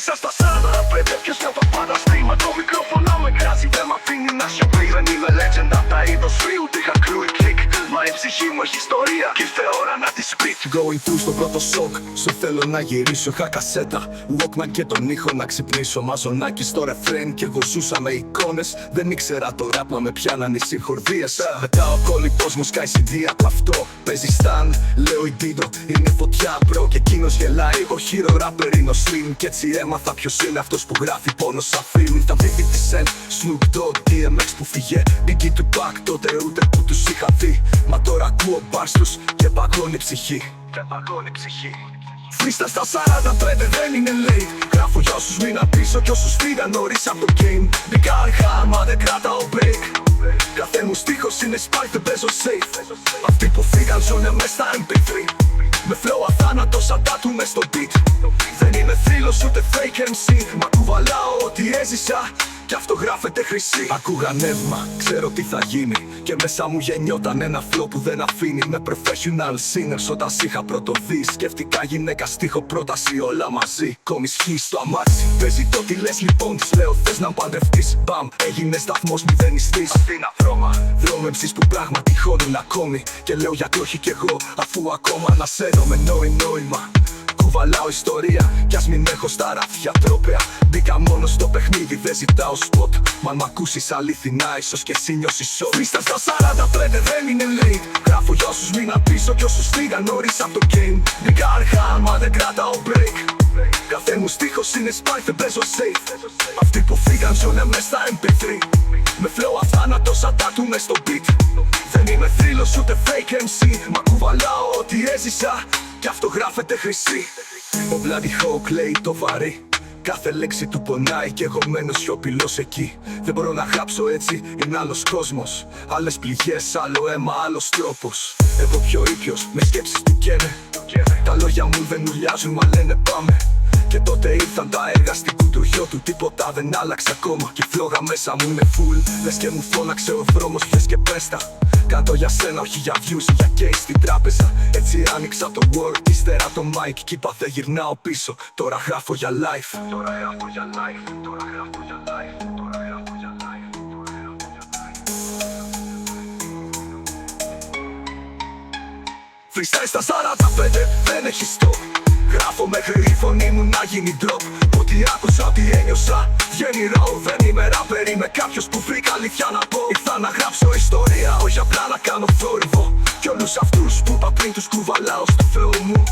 Μέσα στα 45 ποιος να τα πάντα στήμα. Το μικρόφωνο με κράζει, δεν μ' αφήνει να σιωπεί. Δεν είμαι legend απ' τα είδος real, είχα crew kick. Μα η ψυχή μου έχει ιστορία κι ήρθε ώρα να τη σπίτ. Going through στο πρώτο σοκ, σου θέλω να γυρίσω. Είχα κασέτα, Walkman και τον ήχο να ξυπνήσω. Μαζονάκι στο ρεφρέν κι εγώ ζούσα με εικόνες. Δεν ήξερα το ραπ να με πιάναν οι συγχορδίες. Μετά ο κόλλητος μου σκάει CD απ' αυτό. Παίζει stan, λέω η Dido είναι φωτιά bro. Και εκείνος γελάει, ο hero rapper είναι ο Slim. Κι έτσι έμαθα ποιος είναι αυτός που γράφει πόνο σαν film. Ήταν 50 Cent, Snoop Dogg, DMX που φύγε. Biggie Tupac τότε ούτε που τους είχα δει. Μα τώρα ακούω bars τους και παγώνει ψυχή. Φρίστα στα 45 δεν είναι late. Γράφω για όσους μείναν πίσω κι όσους φύγαν νωρίς από το game. Μπήκα αργά μα δεν κρατάω break. Κάθε μου στίχος είναι spike, δεν παίζω safe. Αυτοί που φύγαν ζουνε μες στα MP3. Με flow αθάνατο σαν τάτου μες στο beat. Δεν είμαι θρύλος ούτε fake MC. Μα κουβαλάω ό,τι έζησα κι αυτό γράφεται χρυσή. Ακούγα νεύμα, ξέρω τι θα γίνει. Και μέσα μου γεννιόταν ένα flow που δεν αφήνει. Με professional singers όταν σ' είχα πρωτοδεί. Σκέφτηκα γυναίκα, στίχο, πρόταση, όλα μαζί. Κόμις χ στο αμάξι. Παίζει το τι λες λοιπόν, της λέω θες να παντρευτείς. Μπαμ, έγινε σταθμός μηδενιστής. Αθήνα βρώμα, δρόμο MCs που πράγματι χώνουν ακόμη. Και λέω γιατί όχι κι εγώ, αφού ακόμα να σέρω με νόημα. Κουβαλάω ιστορία κι ας μην έχω στα ράφια τρόπαια. Μπήκα μόνο στο παιχνίδι, δεν ζητάω σποτ. Μα αν μ' ακούσεις αληθινά ίσως και εσύ νιώσεις σοκ. Φρίστα στα 45 δεν είναι late. Γράφω για όσους μείναν πίσω κι όσους φύγαν νωρίς από το game. Μπήκα αργά μα δεν κρατάω break. Κάθε μου στίχος είναι spike, δεν παίζω safe. Αυτοί που φύγαν ζουνε μες στα MP3. Με flow αθάνατο σαν τάτου μες στο beat. Δεν είμαι θρύλος ούτε fake MC. Μα κουβαλάω ό,τι έζησα κι αυτό γράφεται χρυσή. Ο Bloody Hawk λέει το βαρύ. Κάθε λέξη του πονάει κι εγώ μένω σιωπηλός εκεί. Δεν μπορώ να γράψω έτσι, είναι άλλος κόσμος. Άλλες πληγές, άλλο αίμα, άλλος τρόπος. Εγώ πιο ήπιος, με σκέψεις του καίνε. Τα λόγια μου δεν ουλιάζουν, μα λένε πάμε. Και τότε ήρθαν τα έργα στην κουντουγιό του. Τίποτα δεν άλλαξε ακόμα και η φλόγα μέσα μου είναι full. Λες και μου φώναξε ο δρόμος, θες και πες τα. Κάτω για σένα, όχι για views, για case στην τράπεζα. Έτσι άνοιξα το word, ύστερα το mic. Κι είπα δεν γυρνάω πίσω, τώρα γράφω για life. Freestyle στα 45, δεν έχει stop. Γράφω μέχρι η φωνή μου να γίνει drop. Ό,τι άκουσα, ό,τι ένιωσα βγαίνει raw. Δεν είμαι rapper, είμαι κάποιος που βρήκα αλήθεια να πω. Ήρθα να γράψω ιστορία, όχι απλά να κάνω θόρυβο. Κι όλους αυτούς που είπα πριν τους κουβαλάω στο Θεό μου.